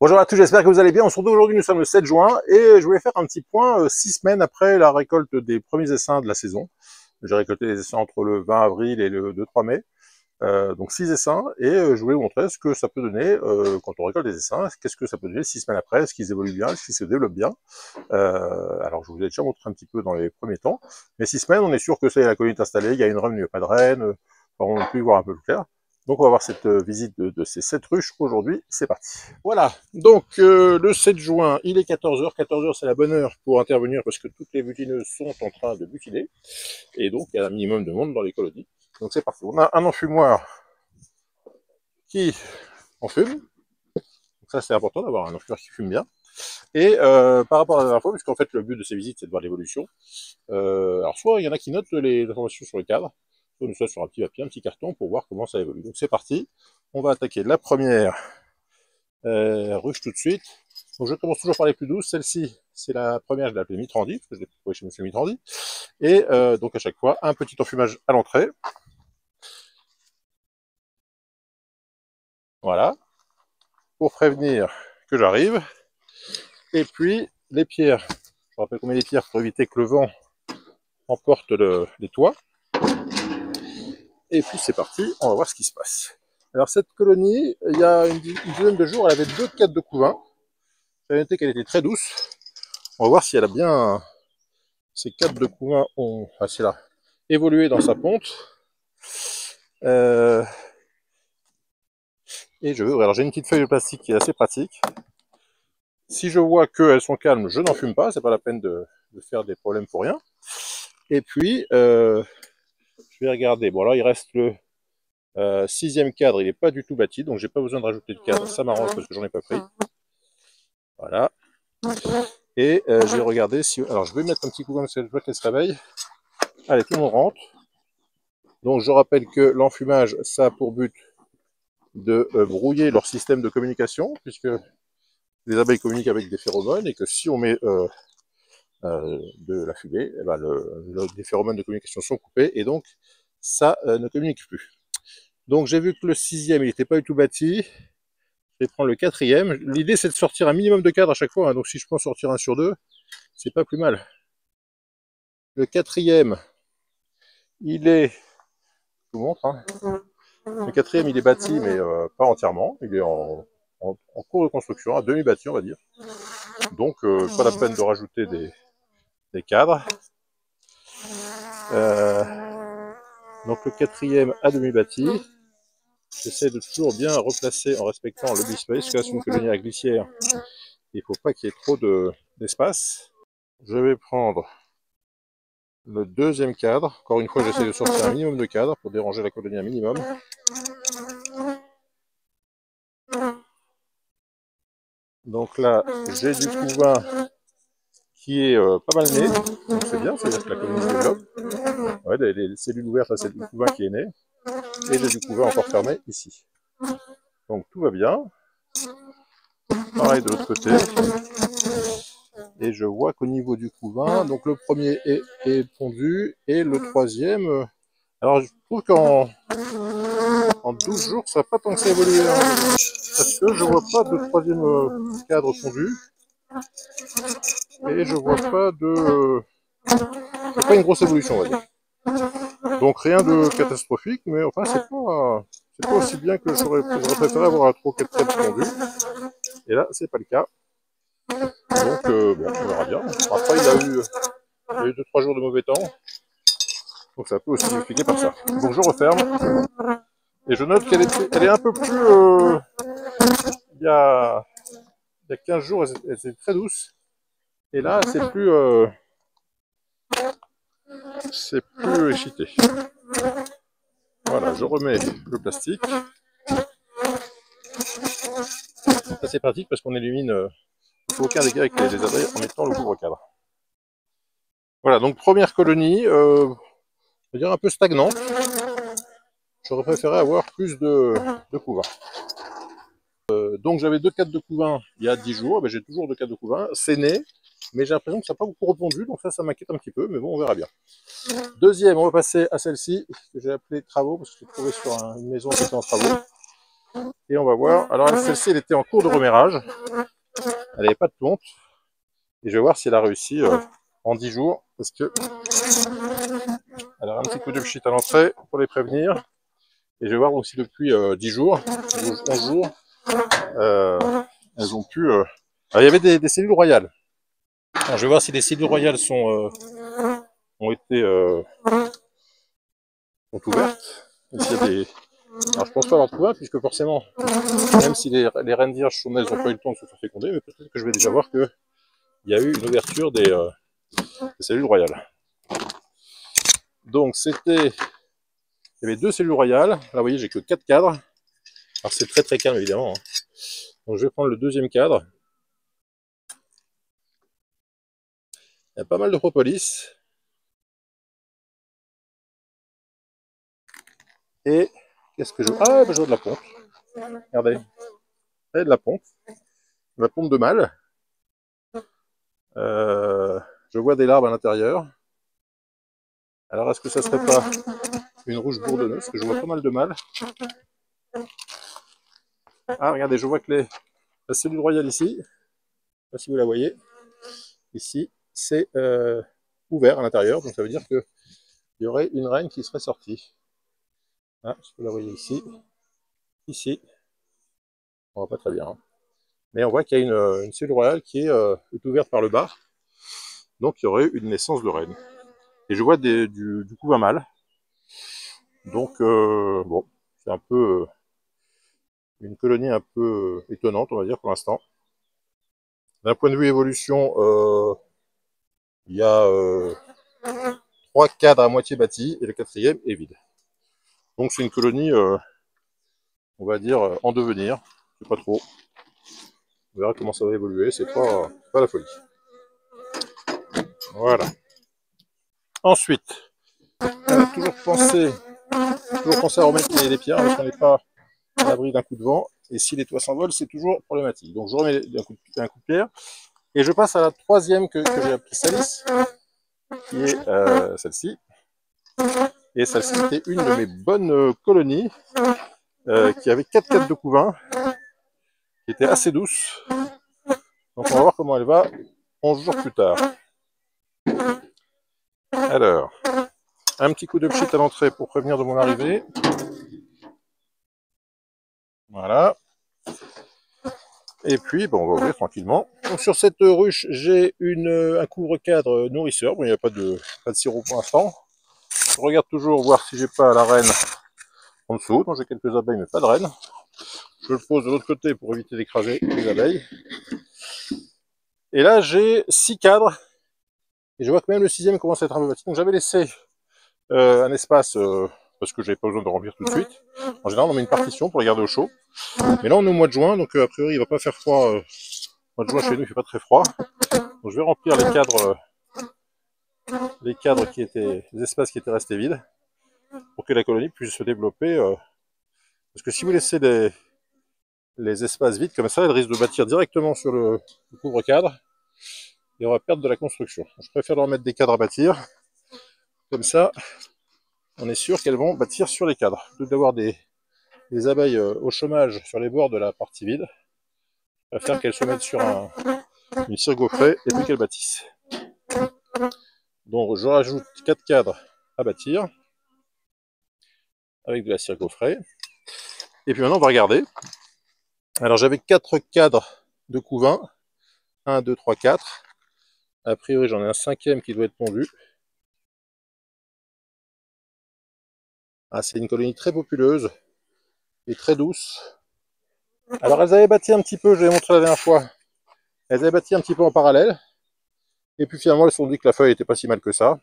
Bonjour à tous, j'espère que vous allez bien. On se retrouve aujourd'hui, nous sommes le 7 juin et je voulais faire un petit point 6 semaines après la récolte des premiers essaims de la saison. J'ai récolté les essaims entre le 20 avril et le 2-3 mai, donc 6 essaims, et je voulais vous montrer ce que ça peut donner quand on récolte des essaims, qu'est-ce que ça peut donner 6 semaines après, est-ce qu'ils évoluent bien, est-ce qu'ils se développent bien. Alors je vous ai déjà montré un petit peu dans les premiers temps, mais 6 semaines, on est sûr que ça y est, la colonie est installée, il y a une reine, il n'y a pas de reine, on peut y voir un peu plus clair. Donc on va voir cette visite de ces 7 ruches aujourd'hui, c'est parti. Voilà, donc le 7 juin, il est 14h, 14h c'est la bonne heure pour intervenir parce que toutes les butineuses sont en train de butiner, et donc il y a un minimum de monde dans les colonies. Donc c'est parti, on a un enfumoir qui enfume, donc ça c'est important d'avoir un enfumoir qui fume bien. Et par rapport à la dernière fois, puisqu'en fait le but de ces visites c'est de voir l'évolution, alors soit il y en a qui notent les informations sur le cadre, soit sur un petit papier, un petit carton pour voir comment ça évolue. Donc c'est parti, on va attaquer la première ruche tout de suite. Donc je commence toujours par les plus douces, celle-ci c'est la première, je l'ai appelée Mitrandi, parce que je l'ai trouvé chez M. Mitrandi, et donc à chaque fois un petit enfumage à l'entrée. Voilà, pour prévenir que j'arrive. Et puis les pierres, je rappelle qu'on met les pierres pour éviter que le vent emporte les toits. Et puis c'est parti, on va voir ce qui se passe. Alors cette colonie, il y a une dizaine de jours, elle avait 2 cadres de couvain. J'avais noté qu'elle était très douce. On va voir si elle a bien... Ces cadres de couvain ont évolué dans sa ponte. Et je veux... Alors j'ai une petite feuille de plastique qui est assez pratique. Si je vois qu'elles sont calmes, je n'en fume pas, c'est pas la peine de faire des problèmes pour rien. Et puis, je vais regarder. Bon là, il reste le 6e cadre, il n'est pas du tout bâti, donc j'ai pas besoin de rajouter de cadre, ça m'arrange parce que j'en ai pas pris. Voilà. Et je vais regarder si... Alors je vais mettre un petit coup comme ça, je vois qu'elle se réveille. Allez, tout le monde rentre. Donc je rappelle que l'enfumage, ça a pour but de brouiller leur système de communication, puisque les abeilles communiquent avec des phéromones, et que si on met de la fumée, eh ben les phéromones de communication sont coupés, et donc ça ne communique plus. Donc j'ai vu que le 6e, il n'était pas du tout bâti. Je vais prendre le 4e. L'idée c'est de sortir un minimum de cadres à chaque fois, hein. Donc si je peux en sortir un sur 2, c'est pas plus mal. Le 4e, il est... Je vous montre, hein. Le 4e, il est bâti, mais pas entièrement. Il est en cours de construction, à demi-bâti, on va dire. Donc, pas la peine de rajouter des cadres. Donc, le 4e à demi-bâti. J'essaie de toujours bien replacer en respectant le bispace, parce que là, c'est une colonie à glissière. Il ne faut pas qu'il y ait trop d'espace. Je vais prendre le 2e cadre. Encore une fois, j'essaie de sortir un minimum de cadres pour déranger la colonie un minimum. Donc là, j'ai du couvain qui est pas mal né, donc c'est bien, c'est-à-dire que la colonie se développe. Ouais, les cellules ouvertes, là, c'est du couvain qui est né, et j'ai du couvain encore fermé ici. Donc tout va bien. Pareil de l'autre côté. Et je vois qu'au niveau du couvain, donc le premier est pondu, et le 3e... alors je trouve qu'en 12 jours, ça n'a pas tant que ça évolué, hein, parce que je vois pas de 3e cadre pondu. Et je vois pas pas une grosse évolution, on va dire. Donc rien de catastrophique, mais enfin c'est pas aussi bien que j'aurais préféré avoir un 3-4 pondu. Et là, c'est pas le cas. Donc bon, on verra bien. Après, il y a eu 2-3 jours de mauvais temps. Donc ça peut aussi s'expliquer par ça. Donc je referme. Et je note qu'elle est un peu plus... il y a 15 jours, elle était très douce. Et là, c'est plus excité. Voilà, je remets le plastique. Ça c'est pratique parce qu'on élimine aucun dégât avec les abeilles en mettant le couvre-cadre. Voilà, donc première colonie, on va dire un peu stagnante. J'aurais préféré avoir plus de couvain. Donc j'avais 2 cadres de couvain il y a 10 jours, ben, j'ai toujours 2 cadres de couvain, c'est né, mais j'ai l'impression que ça n'a pas beaucoup répondu, donc ça m'inquiète un petit peu, mais bon, on verra bien. Deuxième, on va passer à celle-ci, que j'ai appelée travaux, parce que j'ai trouvé sur une maison qui était en travaux. Et on va voir. Alors celle-ci, elle était en cours de remérage. Elle n'avait pas de ponte. Et je vais voir si elle a réussi en 10 jours. Parce que. Alors un petit coup de pchit à l'entrée pour les prévenir. Et je vais voir donc si depuis 10 jours, 11 jours, elles ont pu. Alors, il y avait des cellules royales. Alors, je vais voir si les cellules royales ont été sont ouvertes. Et s'il y a des... Alors je pense pas avoir trouvé un, puisque forcément, même si les reines vierges sont nées, elles n'ont pas eu le temps de se faire féconder, mais peut-être que je vais déjà voir qu'il y a eu une ouverture des cellules royales. Donc c'était... Il y avait 2 cellules royales. Là vous voyez, j'ai que 4 cadres. Alors c'est très très calme évidemment. Hein. Donc je vais prendre le deuxième cadre. Il y a pas mal de propolis. Et qu'est-ce que je vois? Ah, bah, je vois de la pompe. Regardez. Il y a de la pompe. De la pompe de mâle. Je vois des larves à l'intérieur. Alors est-ce que ça serait pas une rouge bourdonneuse? Parce que je vois pas mal de mâles. Ah, regardez, je vois que la cellule royale ici, je ne sais pas si vous la voyez, ici, c'est ouvert à l'intérieur. Donc ça veut dire qu'il y aurait une reine qui serait sortie. Ah, je peux la voyez ici. Ici. On voit pas très bien. Hein. Mais on voit qu'il y a une cellule royale qui est ouverte par le bas. Donc il y aurait une naissance de reine. Et je vois du couvain mâle. Donc bon, c'est un peu une colonie un peu étonnante, on va dire, pour l'instant. D'un point de vue évolution, il y a 3 cadres à moitié bâtis et le 4e est vide. Donc c'est une colonie, on va dire, en devenir. Je sais pas trop. On verra comment ça va évoluer. C'est pas la folie. Voilà. Ensuite, toujours penser à remettre les pierres parce qu'on n'est pas à l'abri d'un coup de vent. Et si les toits s'envolent, c'est toujours problématique. Donc je remets un coup de pierre. Et je passe à la 3e que j'ai appelée Salis, qui est celle-ci. Et celle-ci était une de mes bonnes colonies, qui avait 4 têtes de couvain, qui était assez douce. Donc on va voir comment elle va 11 jours plus tard. Alors, un petit coup de pchit à l'entrée pour prévenir de mon arrivée. Voilà. Et puis, bon, on va ouvrir tranquillement. Donc, sur cette ruche, j'ai un couvre-cadre nourrisseur. Bon, il n'y a pas de sirop pour l'instant. Je regarde toujours voir si j'ai pas la reine en dessous. Donc j'ai quelques abeilles, mais pas de reine. Je le pose de l'autre côté pour éviter d'écraser les abeilles. Et là, j'ai 6 cadres. Et je vois que même le 6e commence à être un peu bâti. Donc j'avais laissé un espace parce que j'avais pas besoin de remplir tout de suite. En général, on met une partition pour les garder au chaud. Mais là, on est au mois de juin, donc a priori, il va pas faire froid. Le mois de juin, chez nous, il fait pas très froid. Donc je vais remplir les cadres qui étaient, les espaces qui étaient restés vides pour que la colonie puisse se développer. Parce que si vous laissez les espaces vides comme ça, elle risque de bâtir directement sur le couvre-cadre et on va perdre de la construction. Je préfère leur mettre des cadres à bâtir. Comme ça, on est sûr qu'elles vont bâtir sur les cadres. Plutôt que d'avoir des abeilles au chômage sur les bords de la partie vide, je préfère qu'elles se mettent sur une cire gaufrée et puis qu'elles bâtissent. Donc je rajoute 4 cadres à bâtir avec de la cire gaufrée. Et puis maintenant on va regarder. Alors j'avais 4 cadres de couvain. 1, 2, 3, 4. A priori j'en ai un 5e qui doit être pondu. Ah, c'est une colonie très populeuse et très douce. Alors elles avaient bâti un petit peu, je l'ai montré la dernière fois, elles avaient bâti un petit peu en parallèle. Et puis finalement elles se sont dit que la feuille était pas si mal que ça.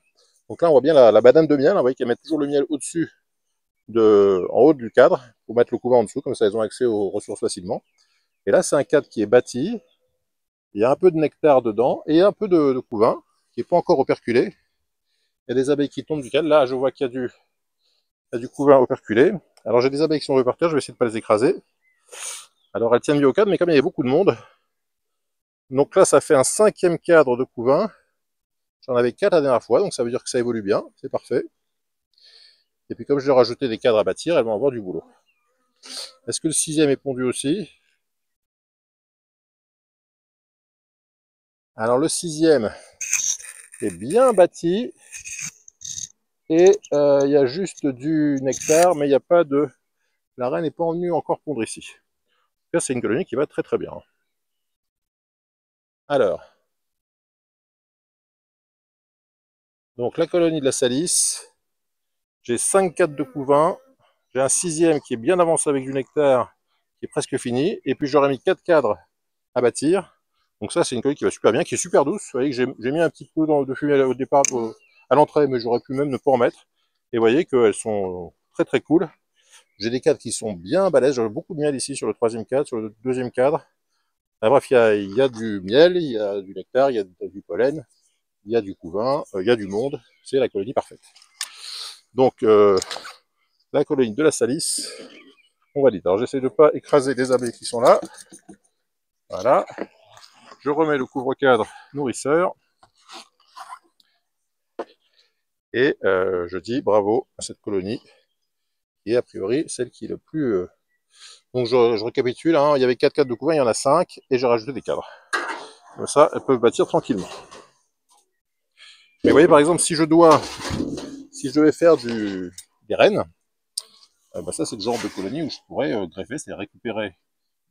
Donc là on voit bien la banane de miel, vous voyez qu'elles mettent toujours le miel au-dessus, en haut du cadre, pour mettre le couvain en dessous, comme ça elles ont accès aux ressources facilement. Et là c'est un cadre qui est bâti, il y a un peu de nectar dedans, et un peu de couvain, qui n'est pas encore operculé. Il y a des abeilles qui tombent du cadre, là je vois qu'il y a du couvain operculé. Alors j'ai des abeilles qui sont reparties, je vais essayer de ne pas les écraser. Alors elles tiennent bien au cadre, mais comme il y avait beaucoup de monde, donc là ça fait un 5e cadre de couvain. J'en avais 4 la dernière fois, donc ça veut dire que ça évolue bien, c'est parfait. Et puis comme je vais rajouter des cadres à bâtir, elles vont avoir du boulot. Est-ce que le 6e est pondu aussi? Alors le 6e est bien bâti et il y a juste du nectar, mais il n'y a pas de... La reine n'est pas venue encore pondre ici. Là, c'est une colonie qui va très très bien. Alors, donc la colonie de la Salice, j'ai 5 cadres de couvain, j'ai un 6e qui est bien avancé avec du nectar, qui est presque fini, et puis j'aurais mis 4 cadres à bâtir. Donc ça, c'est une colonie qui va super bien, qui est super douce. Vous voyez que j'ai mis un petit peu de fumée au départ, à l'entrée, mais j'aurais pu même ne pas en mettre. Et vous voyez qu'elles sont très très cool. J'ai des cadres qui sont bien balèzes, j'ai beaucoup de miel ici sur le 3e cadre, sur le 2e cadre. Ah, bref, il y a du miel, il y a du nectar, il y a du pollen, il y a du couvain, il y a du monde. C'est la colonie parfaite. Donc, la colonie de la Salice, on valide. Alors, j'essaie de ne pas écraser les abeilles qui sont là. Voilà. Je remets le couvre-cadre nourrisseur. Et je dis bravo à cette colonie, qui est a priori celle qui est le plus... Donc, je récapitule, hein. Il y avait 4 cadres de couvain, il y en a 5, et j'ai rajouté des cadres. Comme ça, elles peuvent bâtir tranquillement. Mais vous voyez, par exemple, si je devais faire des rennes, bah ça, c'est le genre de colonie où je pourrais greffer, c'est récupérer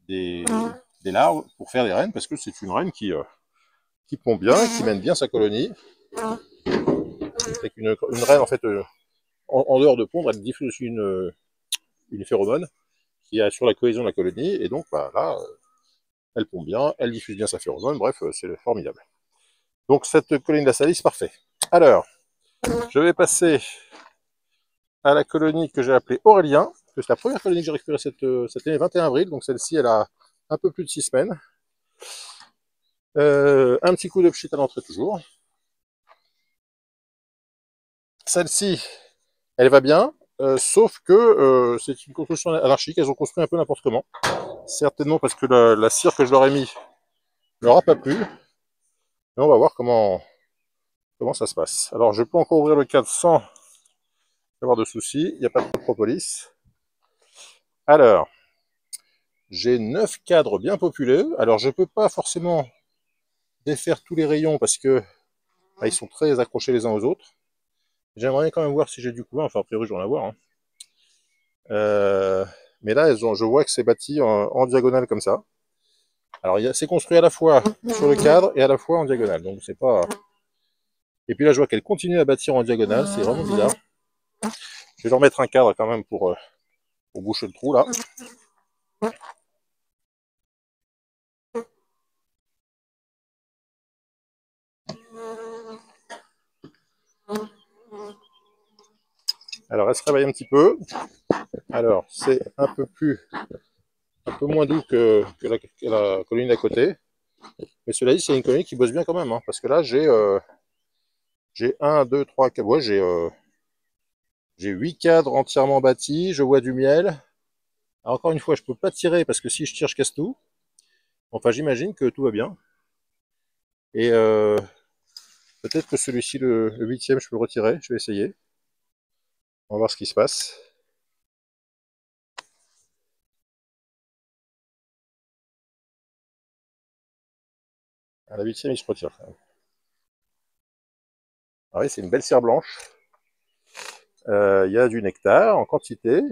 des, des larves pour faire des reines, parce que c'est une reine qui pond bien, qui mène bien sa colonie. C'est qu'une reine, en fait, en dehors de pondre, elle diffuse aussi une phéromone qui assure la cohésion de la colonie, et donc bah, là, elle pond bien, elle diffuse bien sa phéromone, bref, c'est formidable. Donc cette colonie de la Salice, parfait. Alors, je vais passer à la colonie que j'ai appelée Aurélien. C'est la première colonie que j'ai récupérée cette année, 21 avril, donc celle-ci, elle a un peu plus de 6 semaines. Un petit coup de pchit à l'entrée toujours. Celle-ci, elle va bien, sauf que c'est une construction anarchique, elles ont construit un peu n'importe comment. Certainement parce que la cire que je leur ai mis ne leur a pas plu. Mais on va voir comment ça se passe. Alors, je peux encore ouvrir le cadre sans avoir de soucis, il n'y a pas de propolis. Alors, j'ai 9 cadres bien populés. Alors, je ne peux pas forcément défaire tous les rayons parce que ils sont très accrochés les uns aux autres. J'aimerais quand même voir si j'ai du couvain, enfin a priori je vais en avoir. Hein. Mais là, je vois que c'est bâti en diagonale comme ça. Alors c'est construit à la fois sur le cadre et à la fois en diagonale. Donc c'est pas. Et puis là, je vois qu'elle continue à bâtir en diagonale, c'est vraiment bizarre. Je vais leur mettre un cadre quand même pour boucher le trou là. Alors elle se réveille un petit peu. Alors c'est un peu moins doux que la colonie d'à côté. Mais cela dit, c'est une colonie qui bosse bien quand même. Hein, parce que là, j'ai 1, 2, 3, 4. Ouais, j'ai 8 cadres entièrement bâtis. Je vois du miel. Alors, encore une fois, je peux pas tirer parce que si je tire, je casse tout. Enfin, j'imagine que tout va bien. Et peut-être que celui-ci, le 8e, je peux le retirer. Je vais essayer. On va voir ce qui se passe. À la 8e, il se retire. Ah oui, c'est une belle cire blanche. Il y a du nectar en quantité.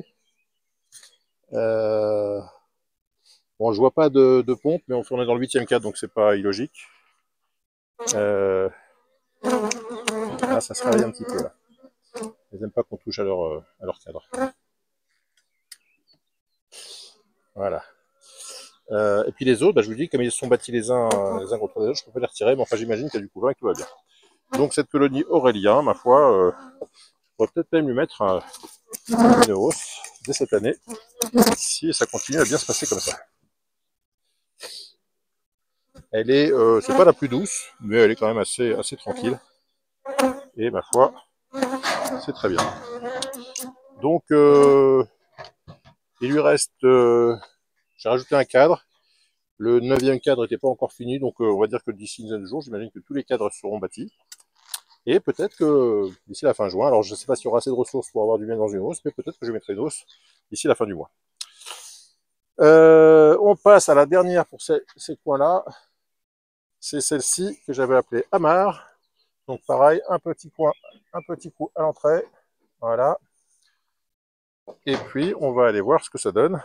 Euh, bon, je vois pas de pompe, mais on est dans le 8e cadre, donc c'est pas illogique. Ah, ça se réveille un petit peu là. Ils n'aiment pas qu'on touche à leur cadre. Voilà. Et puis les autres, bah, je vous dis, comme ils sont bâtis les uns contre les autres, je peux pas les retirer, mais enfin j'imagine qu'il y a du couvain et que tout va bien. Donc cette colonie Aurélien, ma foi, je pourrais peut-être même lui mettre une hausse dès cette année, si ça continue à bien se passer comme ça. Elle est, c'est pas la plus douce, mais elle est quand même assez tranquille. Et ma foi, c'est très bien. Donc il lui reste, j'ai rajouté un cadre. Le 9e cadre n'était pas encore fini, donc on va dire que d'ici une dizaine de jours, j'imagine que tous les cadres seront bâtis. Et peut-être que d'ici la fin juin, alors je ne sais pas s'il y aura assez de ressources pour avoir du bien dans une hausse, mais peut-être que je mettrai une hausse d'ici la fin du mois. On passe à la dernière pour ces coins-là. C'est celle-ci que j'avais appelée Amar. Donc pareil, un petit coin, un petit coup à l'entrée. Voilà. Et puis, on va aller voir ce que ça donne.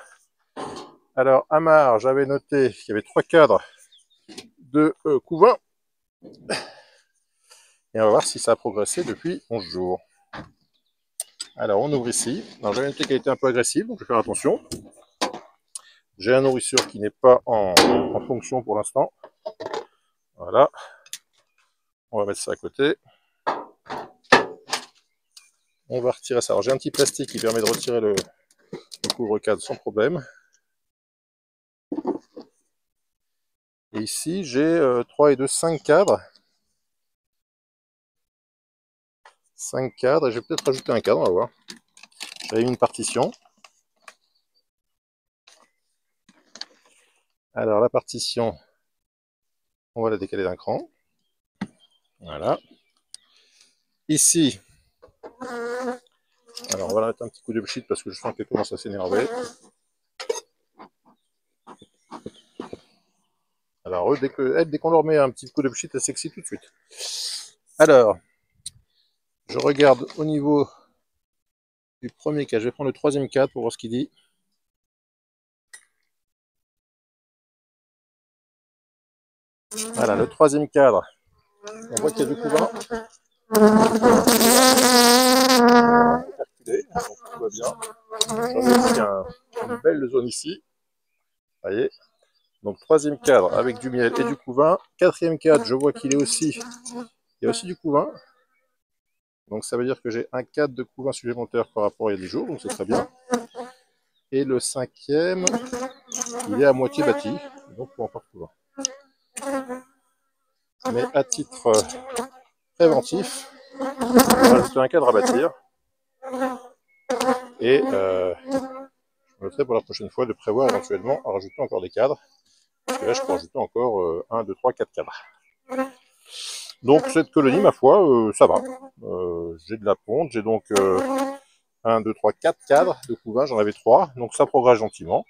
Alors, Amar, j'avais noté qu'il y avait 3 cadres de couvain. Et on va voir si ça a progressé depuis 11 jours. Alors, on ouvre ici. Alors, j'avais noté qu'elle était un peu agressive, donc je vais faire attention. J'ai un nourrisseur qui n'est pas en fonction pour l'instant. Voilà. On va mettre ça à côté. On va retirer ça. Alors, j'ai un petit plastique qui permet de retirer le couvre-cadre sans problème. Et ici, j'ai 3 et 2, 5 cadres. 5 cadres. Et je vais peut-être rajouter un cadre, on va voir. J'avais mis une partition. Alors, la partition, on va la décaler d'un cran. Voilà. Ici, alors on va la mettre un petit coup de bullshit parce que je sens qu'elle commence à s'énerver. Alors, dès qu'on leur met un petit coup de bullshit, elle s'excite tout de suite. Alors, je regarde au niveau du premier cadre. Je vais prendre le troisième cadre pour voir ce qu'il dit. Voilà, le troisième cadre. On voit qu'il y a du couvain. Donc tout va bien. J'en ai aussi une belle zone ici. Vous voyez. Donc troisième cadre avec du miel et du couvain. Quatrième cadre, je vois qu'il est aussi, il y a aussi du couvain. Donc ça veut dire que j'ai un cadre de couvain supplémentaire par rapport à il y a 10 jours, donc c'est très bien. Et le cinquième, il est à moitié bâti, donc pour encore couvain. Mais à titre préventif, on va rajouter un cadre à bâtir. Et je noterai pour la prochaine fois de prévoir éventuellement à rajouter encore des cadres. Parce que là, je peux rajouter encore 1, 2, 3, 4 cadres. Donc cette colonie, ma foi, ça va. J'ai de la ponte, j'ai donc 1, 2, 3, 4 cadres de couvain, j'en avais 3, donc ça progresse gentiment.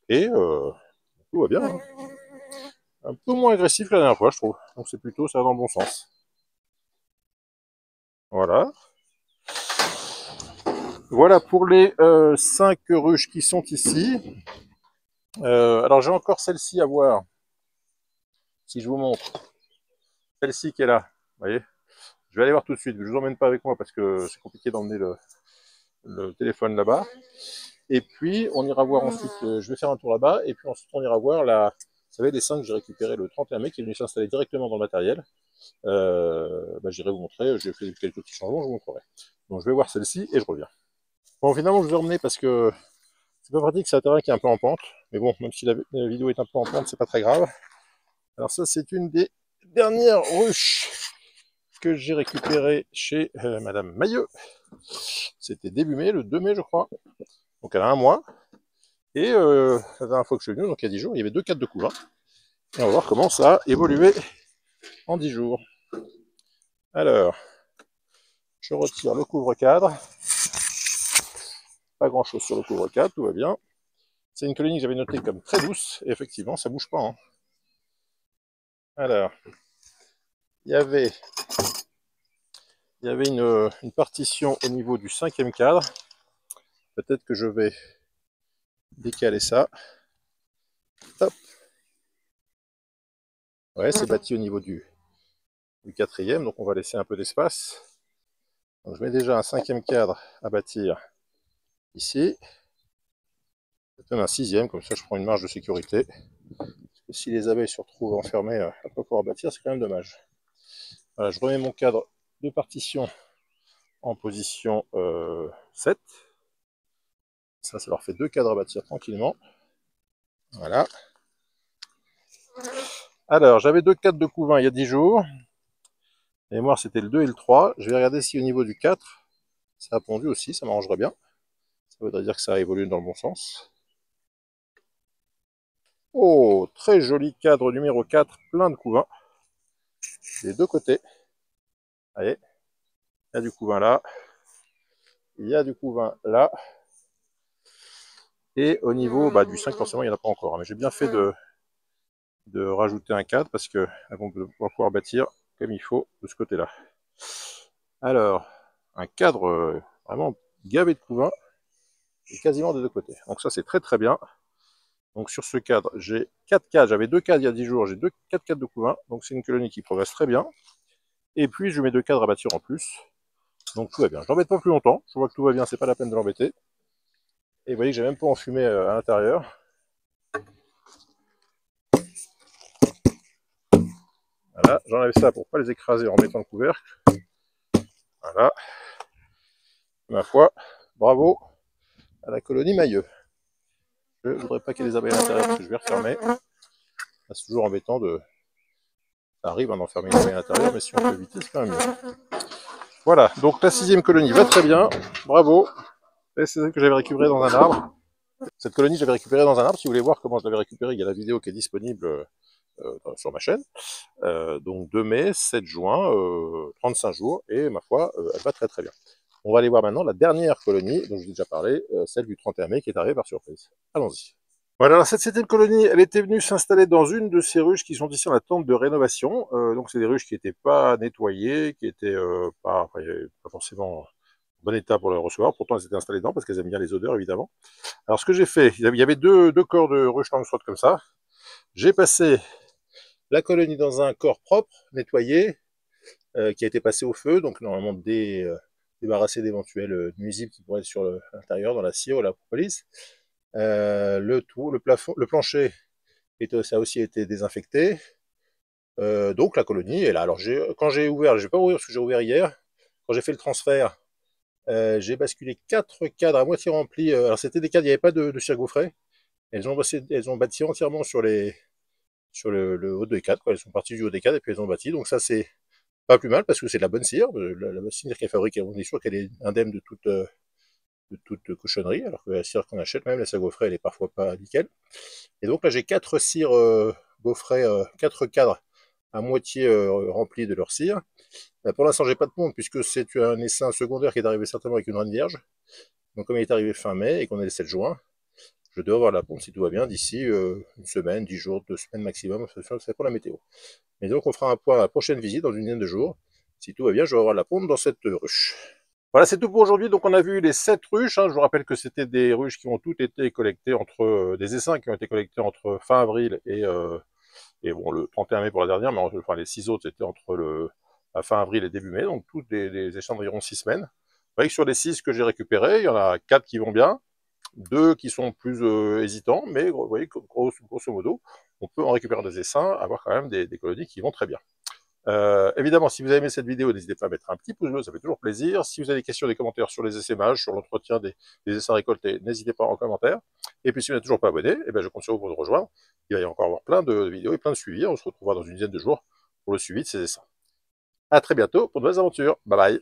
Et tout va bien. Hein. Un peu moins agressif que la dernière fois, je trouve. Donc c'est plutôt ça va dans le bon sens. Voilà. Voilà pour les 5 ruches qui sont ici. Alors j'ai encore celle-ci à voir. Si je vous montre. Celle-ci qui est là. Vous voyez. Je vais aller voir tout de suite. Je ne vous emmène pas avec moi parce que c'est compliqué d'emmener le téléphone là-bas. Et puis on ira voir ensuite. Je vais faire un tour là-bas. Et puis ensuite on ira voir la. Vous savez, les 5 que j'ai récupérés le 31 mai qui est venu s'installer directement dans le matériel. J'irai vous montrer. J'ai fait quelques petits changements, je vous montrerai. Donc je vais voir celle-ci et je reviens. Bon, finalement, je vous ai emmené parce que c'est pas pratique, c'est un terrain qui est un peu en pente. Mais bon, même si la vidéo est un peu en pente, c'est pas très grave. Alors ça, c'est une des dernières ruches que j'ai récupérées chez Madame Mailleux. C'était début mai, le 2 mai, je crois. Donc elle a un mois. Et la dernière fois que je suis venu, donc il y a 10 jours, il y avait 2 cadres de couvain. Et on va voir comment ça a évolué en 10 jours. Alors, je retire le couvre-cadre. Pas grand chose sur le couvre-cadre, tout va bien. C'est une colonie que j'avais notée comme très douce, et effectivement, ça bouge pas. Hein. Alors, il y avait une partition au niveau du 5e cadre. Peut-être que je vais décaler ça. Hop. Ouais, c'est bâti au niveau du 4e, donc on va laisser un peu d'espace. Donc je mets déjà un 5e cadre à bâtir ici. Peut-être un 6e, comme ça je prends une marge de sécurité. Parce que si les abeilles se retrouvent enfermées à ne pas pouvoir bâtir, c'est quand même dommage. Voilà, je remets mon cadre de partition en position 7. Ça leur fait 2 cadres à bâtir tranquillement. Voilà. Alors, j'avais 2 cadres de couvain il y a 10 jours. La mémoire, c'était le 2 et le 3. Je vais regarder si au niveau du 4, ça a pondu aussi, ça m'arrangerait bien. Ça voudrait dire que ça a évolué dans le bon sens. Oh, très joli cadre numéro 4, plein de couvain. Des deux côtés. Allez, il y a du couvain là. Il y a du couvain là. Et au niveau du 5, forcément, il n'y en a pas encore. Mais j'ai bien fait de rajouter un cadre parce que on va pouvoir bâtir comme il faut de ce côté-là. Alors, un cadre vraiment gavé de couvains et quasiment des deux côtés. Donc ça, c'est très très bien. Donc sur ce cadre, j'ai 4 cadres. J'avais 2 cadres il y a 10 jours, j'ai 4 cadres de couvains. Donc c'est une colonie qui progresse très bien. Et puis je mets 2 cadres à bâtir en plus. Donc tout va bien. Je l'embête pas plus longtemps. Je vois que tout va bien, c'est pas la peine de l'embêter. Et vous voyez que j'ai même pas enfumé à l'intérieur. Voilà, j'enlève ça pour pas les écraser en mettant le couvercle. Voilà. Ma foi, bravo à la colonie Mailleux. Je ne voudrais pas qu'il y ait des abeilles à l'intérieur parce que je vais refermer. C'est toujours embêtant de... Ça arrive d'enfermer une abeille à l'intérieur, mais si on peut éviter, c'est quand même mieux. Voilà, donc la 6e colonie va très bien. Bravo. Et c'est celle que j'avais récupérée dans un arbre. Cette colonie, j'avais récupérée dans un arbre. Si vous voulez voir comment je l'avais récupérée, il y a la vidéo qui est disponible sur ma chaîne. Donc 2 mai, 7 juin, 35 jours, et ma foi, elle va très très bien. On va aller voir maintenant la dernière colonie, dont je vous ai déjà parlé, celle du 31 mai, qui est arrivée par surprise. Allons-y. Voilà, alors cette 7e colonie, elle était venue s'installer dans une de ces ruches qui sont ici en attente de rénovation. Donc c'est des ruches qui n'étaient pas nettoyées, qui étaient pas forcément en bon état pour le recevoir. Pourtant, elles étaient installées dedans parce qu'elles aiment bien les odeurs, évidemment. Alors ce que j'ai fait, il y avait deux corps de ruches Langstroth comme ça. J'ai passé la colonie dans un corps propre, nettoyé, qui a été passé au feu, donc normalement débarrassé d'éventuels nuisibles qui pourraient être sur l'intérieur, dans la cire ou la propolis. Le plafond, le plancher, ça a aussi été désinfecté. Donc la colonie est là. Alors quand j'ai ouvert, je vais pas ouvrir parce que j'ai ouvert hier. Quand j'ai fait le transfert, j'ai basculé 4 cadres à moitié remplis. Alors c'était des cadres, il n'y avait pas de cire gaufrée. Elles ont bâti entièrement sur le haut des cadres. Elles sont parties du haut des cadres et puis elles ont bâti. Donc ça c'est pas plus mal parce que c'est de la bonne cire. La cire qu'elle fabrique, on est sûr qu'elle est indemne de toute cochonnerie, alors que la cire qu'on achète, même la cire gaufrée, elle est parfois pas nickel. Et donc là, j'ai 4 cires gaufrées, 4 cadres à moitié remplis de leur cire. Pour l'instant, j'ai pas de pompe puisque c'est un essaim secondaire qui est arrivé certainement avec une reine vierge. Donc comme il est arrivé fin mai et qu'on est le 7 juin, je dois avoir la pompe si tout va bien d'ici une semaine, 10 jours, 2 semaines maximum, c'est pour la météo. Et donc on fera un point à la prochaine visite dans une dizaine de jours. Si tout va bien, je vais avoir la pompe dans cette ruche. Voilà, c'est tout pour aujourd'hui. Donc on a vu les 7 ruches. Je vous rappelle que c'était des ruches qui ont toutes été collectées entre des essaims qui ont été collectés entre fin avril et bon, le 31 mai pour la dernière, mais enfin les 6 autres c'était entre fin avril et début mai, donc tous des essaims d'environ 6 semaines. Vous voyez que sur les 6 que j'ai récupérés, il y en a 4 qui vont bien, 2 qui sont plus hésitants, mais vous voyez, grosso modo, on peut en récupérer des essaims, avoir quand même des colonies qui vont très bien. Évidemment, si vous avez aimé cette vidéo, n'hésitez pas à mettre un petit pouce bleu, ça fait toujours plaisir. Si vous avez des questions, des commentaires sur les essaimages, sur l'entretien des essaims récoltés, n'hésitez pas en commentaire. Et puis si vous n'êtes toujours pas abonné, je compte sur vous pour nous rejoindre. Il va y encore avoir plein de vidéos et plein de suivis. On se retrouvera dans une dizaine de jours pour le suivi de ces essaims. À très bientôt pour de nouvelles aventures. Bye bye.